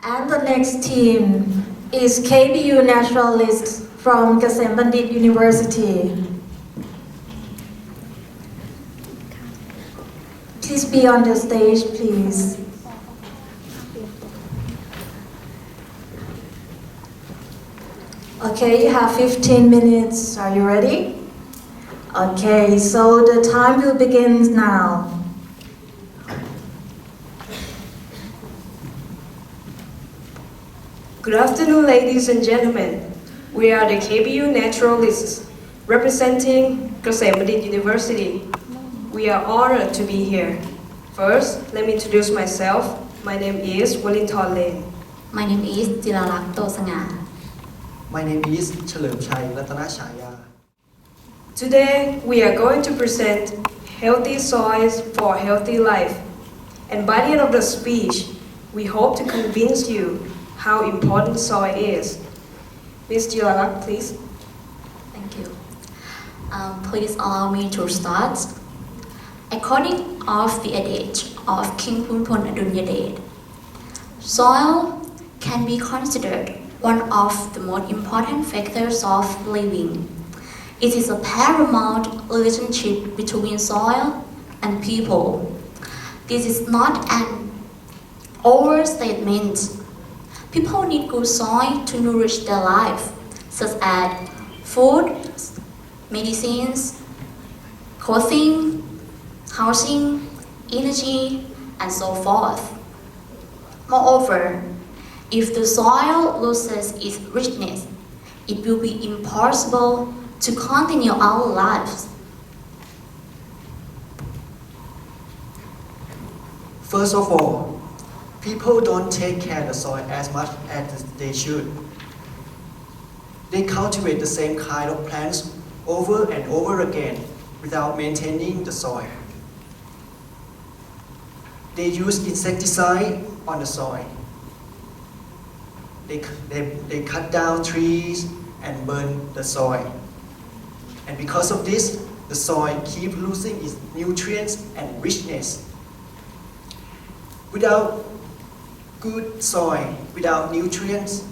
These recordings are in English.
And the next team is KBU Naturalists from Kasem Bandit University. Please be on the stage, please. Okay, you have 15 minutes. Are you ready? Okay, so the time will begin now. Good afternoon, ladies and gentlemen. We are the KBU Naturalists, representing Kasem Bandit University. We are honored to be here. First, let me introduce myself. My name is Walinthorn Lane. My name is Jilalak Tosanga. My name is เฉลิมชัย รัตนฉายา Today, we are going to present healthy soils for a healthy life. And by the end of the speech, we hope to convince you how important soil is. Ms. Jilalak, please. Thank you. Please allow me to start. According of the adage of King Phumthon Adunyadet, soil can be considered one of the most important factors of living. It is a paramount relationship between soil and people. This is not an overstatement. People need good soil to nourish their life, such as food, medicines, clothing, housing, energy, and so forth. Moreover, if the soil loses its richness, it will be impossible to continue our lives. First of all, people don't take care of the soil as much as they should. They cultivate the same kind of plants over and over again without maintaining the soil. They use insecticide on the soil. They cut down trees and burn the soil. And because of this, the soil keeps losing its nutrients and richness. Without good soil, without nutrients,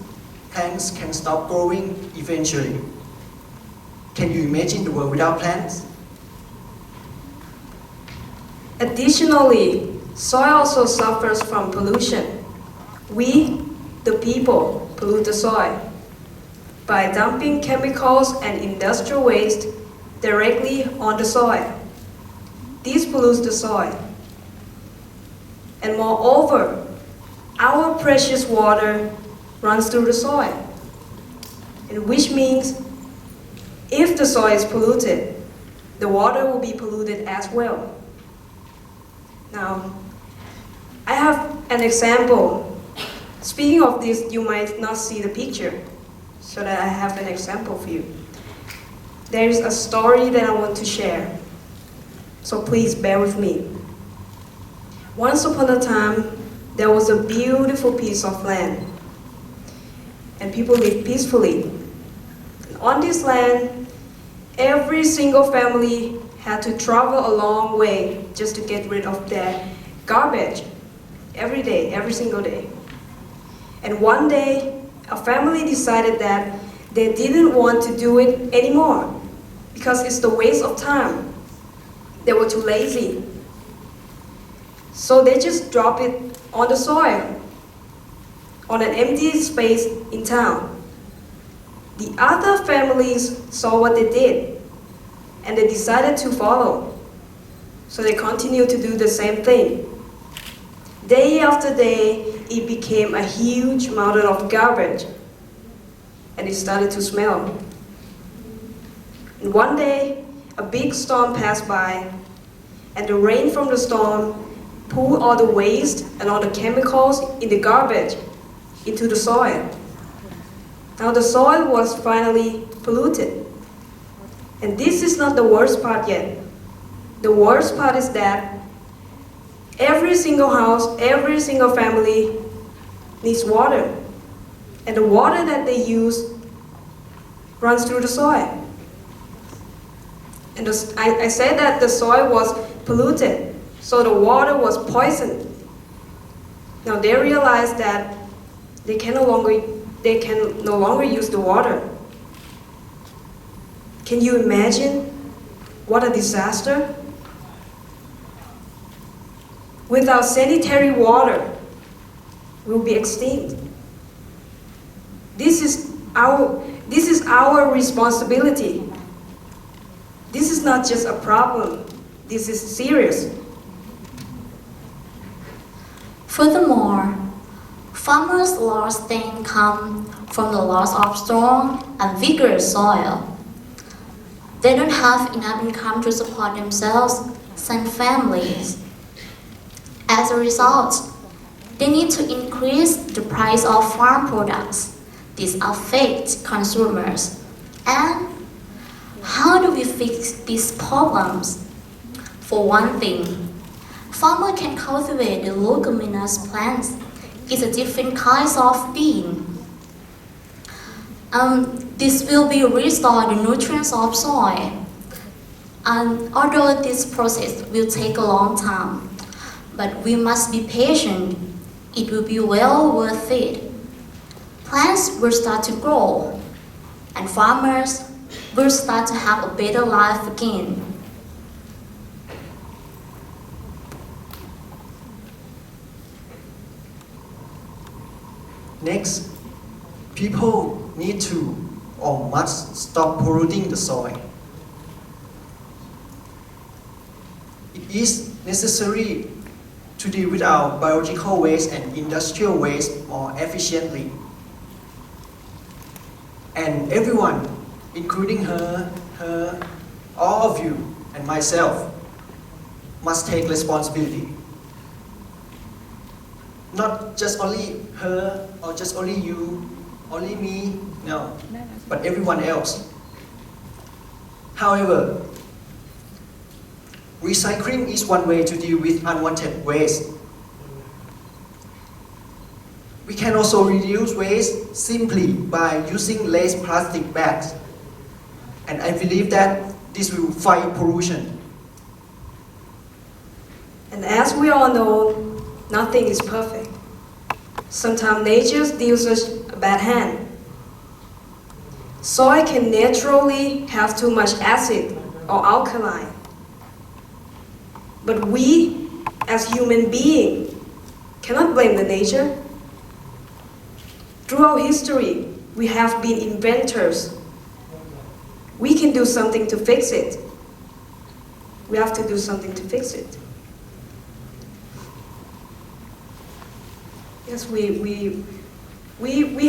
plants can stop growing eventually. Can you imagine the world without plants? Additionally, soil also suffers from pollution. We, the people, pollute the soil by dumping chemicals and industrial waste directly on the soil. This pollutes the soil. And moreover, our precious water runs through the soil, and which means if the soil is polluted, the water will be polluted as well. Now, I have an example. Speaking of this, you might not see the picture, so that I have an example for you. There is a story that I want to share, so please bear with me. Once upon a time, there was a beautiful piece of land, and people lived peacefully. And on this land, every single family had to travel a long way just to get rid of their garbage every day, every single day. And one day, a family decided that they didn't want to do it anymore because it's the waste of time. They were too lazy. So they just dropped it on the soil, on an empty space in town. The other families saw what they did, and they decided to follow. So they continued to do the same thing. Day after day, it became a huge mountain of garbage, and it started to smell. And one day, a big storm passed by, and the rain from the storm pulled all the waste and all the chemicals in the garbage into the soil. Now the soil was finally polluted. And this is not the worst part yet. The worst part is that every single house, every single family needs water. And the water that they use runs through the soil. And I said that the soil was polluted, so the water was poisoned. Now they realized that they can no longer use the water. Can you imagine what a disaster? Without sanitary water, we'll be extinct. This is our responsibility. This is not just a problem. This is serious. Furthermore, farmers' lost income from the loss of strong and vigorous soil. They don't have enough income to support themselves and families. As a result, they need to increase the price of farm products. This affects consumers. And how do we fix these problems? For one thing, farmers can cultivate the leguminous plants. It's a different kind of bean. This will be restore the nutrients of soil. And although this process will take a long time, but we must be patient. It will be well worth it. Plants will start to grow, and farmers will start to have a better life again. Next, people need to or must stop polluting the soil. It is necessary to deal with our biological waste and industrial waste more efficiently. And everyone, including her, all of you, and myself, must take responsibility. Not just only her, or just only you, only me, no, but everyone else. However, recycling is one way to deal with unwanted waste. We can also reduce waste simply by using less plastic bags. And I believe that this will fight pollution. And as we all know, nothing is perfect. Sometimes nature deals us a bad hand. Soil can naturally have too much acid or alkaline. But we, as human beings, cannot blame the nature. Throughout history, we have been inventors. We can do something to fix it. We have to do something to fix it. Yes, we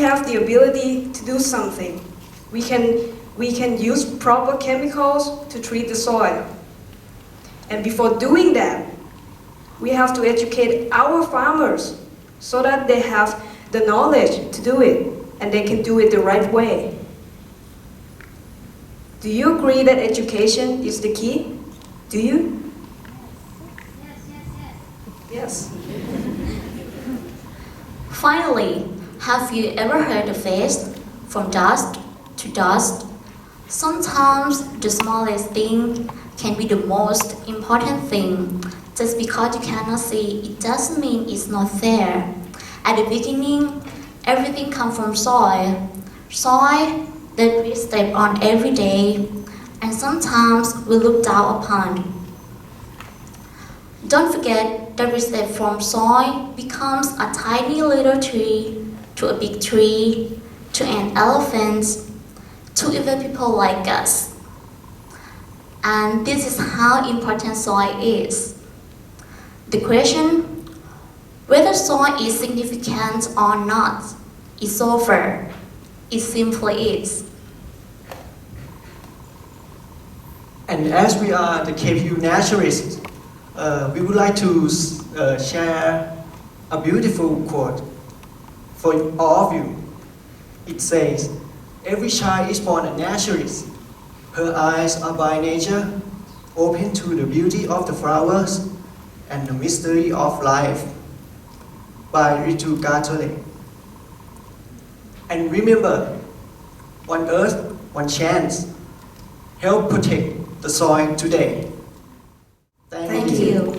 have the ability to do something. We can use proper chemicals to treat the soil. And before doing that, we have to educate our farmers so that they have the knowledge to do it and they can do it the right way. Do you agree that education is the key? Do you? Yes. Finally, have you ever heard the phrase, from dust to dust? Sometimes the smallest thing can be the most important thing. Just because you cannot see, it doesn't mean it's not there. At the beginning, everything comes from soil. Soil that we step on every day, and sometimes we look down upon. Don't forget that we step from soil becomes a tiny little tree, to a big tree, to an elephant, to even people like us. And this is how important soil is. The question, whether soil is significant or not, is over. It simply is. And as we are the KBU Naturalists, we would like to share a beautiful quote for all of you. It says, "Every child is born a naturalist. Her eyes are by nature open to the beauty of the flowers and the mystery of life." By Ritu Gatole. And remember, one earth, one chance. Help protect the soil today. Thank you.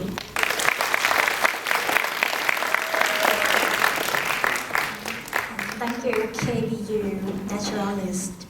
Thank you, KBU Naturalists.